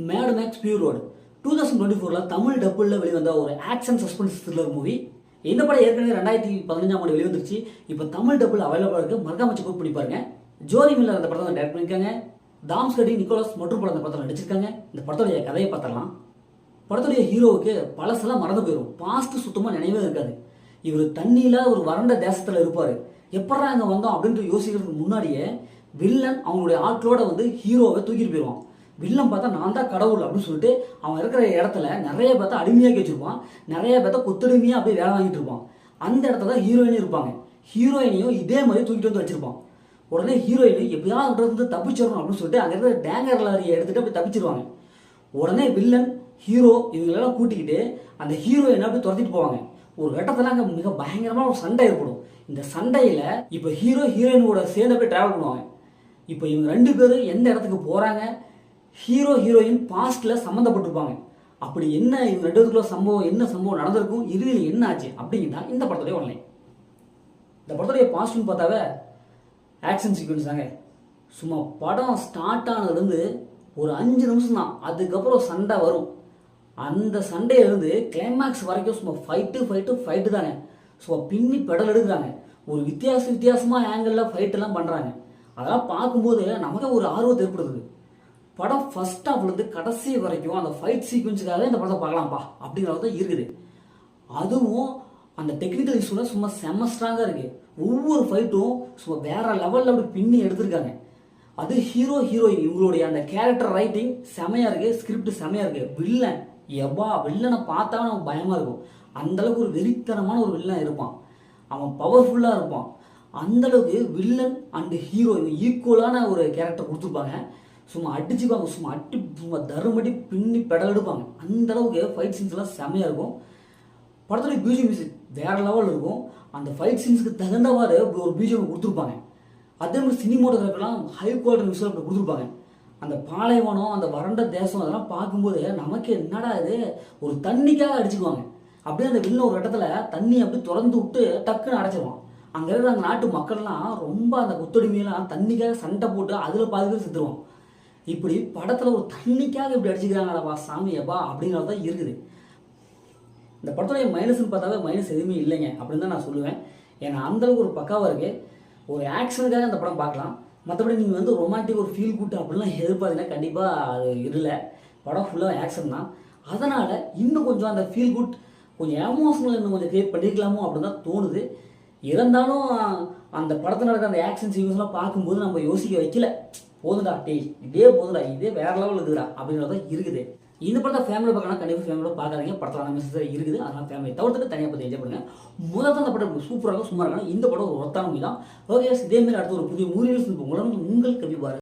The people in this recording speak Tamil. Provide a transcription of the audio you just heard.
Mat Max Fury Road 2024 Tamil டப்புளில் வெளிவந்த ஒரு ஆக்ஷன் சஸ்பென்ஸ் த்ரில்லர் மூவி. இந்த படம் ஏற்கனவே 2015 வெளிவந்துருச்சு. இப்போ தமிழ் டப்புள் அவைலபிளாக இருக்குது. மறக்காம செக் அவுட் பண்ணி பாருங்க. ஜோதி மில்லர் அந்த படத்தை டைரக்ட் பண்ணியிருக்காங்க. தாம்ஸ்கடி நிக்கோலஸ் மற்றும் படம் அந்த படத்தில் நடிச்சிருக்காங்க. இந்த படத்துடைய கதையை பார்த்தரலாம். படத்துடைய ஹீரோவுக்கு பழசெல்லாம் மறந்து போயிடும். பாஸ்ட் சுத்தமாக நினைவே இருக்காது. இவர் தண்ணியில் ஒரு வறண்ட தேசத்தில் இருப்பார். எப்படா இங்கே வந்தோம் அப்படின்ட்டு யோசிக்கிறதுக்கு முன்னாடியே வில்லன் அவங்களுடைய ஆட்களோட வந்து ஹீரோவை தூக்கிட்டு போயிடுவான். வில்லன் பார்த்தா நான் தான் கடவுள் அப்படின்னு சொல்லிட்டு அவன் இருக்கிற இடத்துல நிறைய பார்த்தா அடிமையாக்கி வச்சிருப்பான். நிறைய பார்த்தா கொத்தடிமையாக அப்படியே வேலை வாங்கிட்டு இருப்பான். அந்த இடத்துல தான் ஹீரோயினும் இருப்பாங்க. ஹீரோயினையும் இதே மாதிரி தூக்கிட்டு வந்து வச்சிருப்பான். உடனே ஹீரோயின் எப்படியாவது வந்து தப்பிச்சிடணும் அப்படின்னு சொல்லிட்டு அங்கே இருக்கிற டேங்கர் லாரியை எடுத்துகிட்டு அப்படி தப்பிச்சிருவாங்க. உடனே வில்லன் ஹீரோ இவங்களெல்லாம் கூட்டிக்கிட்டு அந்த ஹீரோயினை அப்படி துரத்திட்டு போவாங்க. ஒரு கட்டத்தில் அங்கே மிக பயங்கரமான ஒரு சண்டை ஏற்படும். இந்த சண்டையில் இப்போ ஹீரோ ஹீரோயினோட சேர்ந்து போய் ட்ராவல் பண்ணுவாங்க. இப்போ இவங்க ரெண்டு பேரும் எந்த இடத்துக்கு போகிறாங்க, ஹீரோ ஹீரோயின் பாஸ்டில் சம்மந்தப்பட்டிருப்பாங்க. அப்படி என்ன இவங்க ரெண்டு பேருக்குள்ள என்ன சம்பவம் நடந்திருக்கும், இறுதியில் என்ன ஆச்சு அப்படின்னா இந்த படத்துடைய ஒன்லைன். இந்த படத்துடைய பாஸ்ட்னு பார்த்தாவே ஆக்ஷன் சீக்வன்ஸ் தாங்க. சும்மா படம் ஸ்டார்ட் ஆனதுலேருந்து ஒரு 5 நிமிஷம் தான். அதுக்கப்புறம் சண்டை வரும். அந்த சண்டையிலேருந்து கிளைமேக்ஸ் வரைக்கும் சும்மா ஃபைட்டு தாங்க. சும்மா பின்னி பெடல் எடுக்கிறாங்க. ஒரு வித்தியாசமாக ஆங்கிளில் ஃபைட்டெல்லாம் பண்ணுறாங்க. அதெல்லாம் பார்க்கும்போது நமக்கு ஒரு ஆர்வத்தை ஏற்படுத்துது. படம் ஃபர்ஸ்ட் ஹாஃப்லேருந்து கடைசி வரைக்கும் அந்த ஃபைட் சீக்வன்ஸுக்காக இந்த படத்தை பார்க்கலாம்ப்பா அப்படிங்கிறது தான் இருக்குது. அதுவும் அந்த டெக்னிக்கல் இஷ்யூவில் சும்மா செம்ம ஸ்ட்ராங்காக இருக்குது. ஒவ்வொரு ஃபைட்டும் சும்மா வேற லெவலில் அப்படி பின்னி எடுத்திருக்காங்க. அது ஹீரோ ஹீரோயின் இவங்களுடைய அந்த கேரக்டர் ரைட்டிங் செமையாக இருக்குது. ஸ்கிரிப்ட் செமையாக இருக்குது. வில்லனை பார்த்தா நமக்கு பயமாக இருக்கும். அந்தளவுக்கு ஒரு வெறித்தனமான ஒரு வில்லன் இருப்பான். அவன் பவர்ஃபுல்லாக இருப்பான். அந்தளவுக்கு வில்லன் அண்டு ஹீரோ ஈக்குவலான ஒரு கேரக்டர் கொடுத்துருப்பாங்க. சும்மா அடிச்சுப்பாங்க. சும்மா தருமடி பின்னி பெடல் எடுப்பாங்க. அந்தளவுக்கு ஃபைட் சீன்ஸ்லாம் செமையாக இருக்கும். படத்துடைய பிஜிஎம் மியூசிக் வேறு லெவலில் இருக்கும். அந்த ஃபைட் சீன்ஸுக்கு தகுந்தவாறு ஒரு பிஜிஎம் கொடுத்துருப்பாங்க. அதே மாதிரி சினிமோட்டோகிராஃபிலாம் ஹை குவாலிட்டி விஷயம் அப்படி கொடுத்துருப்பாங்க. அந்த பாலைவனம், அந்த வறண்ட தேசம் அதெல்லாம் பார்க்கும்போது நமக்கு என்னடா இது, ஒரு தண்ணிக்காக அடிச்சுக்குவாங்க. அப்படியே அந்த வில்ல ஒரு இடத்துல தண்ணி அப்படி திறந்து விட்டு டக்குன்னு அடைச்சிருவான். அங்கே இருக்கிற அந்த நாட்டு மக்கள்லாம் ரொம்ப அந்த கொத்தடிமையெல்லாம் தண்ணிக்காக சண்டை போட்டு அதில் பாதி பேர் செத்துருவான். இப்படி படத்தில் ஒரு தண்ணிக்காக இப்படி அடிச்சுக்கிறாங்களப்பா சாமியப்பா அப்படிங்கிறது தான் இருக்குது. இந்த படத்துடைய மைனஸ்ன்னு பார்த்தாவே மைனஸ் எதுவுமே இல்லைங்க அப்படின்னு தான் நான் சொல்லுவேன். ஏன்னா அந்தளவுக்கு ஒரு பக்காவாக இருக்குது. ஒரு ஆக்ஷனுக்காக அந்த படம் பார்க்கலாம். மற்றபடி நீங்கள் வந்து ரொமான்டிக் ஒரு ஃபீல் குட் அப்படிலாம் எதிர்பார்த்தீங்கன்னா கண்டிப்பாக அது இல்லை. படம் ஃபுல்லாக ஆக்ஷன் தான். அதனால் இன்னும் கொஞ்சம் அந்த ஃபீல் குட் கொஞ்சம் எமோஷனல் இன்னும் கொஞ்சம் கிரியேட் பண்ணியிருக்கலாமோ அப்படின்னு தான் தோணுது. இருந்தாலும் அந்த படத்தில் நடக்கிற அந்த ஆக்ஷன் சீக்வன்ஸ்லாம் பார்க்கும்போது நம்ம யோசிக்க வைக்கல. போதுடா போதுடா இதே வேற லெவல் இருக்குதுடா அப்படிங்கிறத இருக்குது. இந்த படத்தை ஃபேமிலி பார்க்கணும். கண்டிப்பாக ஃபேமிலியில் பார்க்காதீங்க. படத்தில் மெசேஜ் இருக்குது. அதனால் ஃபேமிலி தவிர்த்துட்டு தனியாக பார்த்து என்ஜாய் பண்ணுங்க. முதல்ல அந்த படம் சூப்பராக சும்மா இருக்காங்க. இந்த படம் ஒரு ஒருத்தான மூவி தான். ஓகே, இதேமாரி அடுத்த ஒரு புதிய மூவி உங்களுடன் உங்கள் கவி பாரு.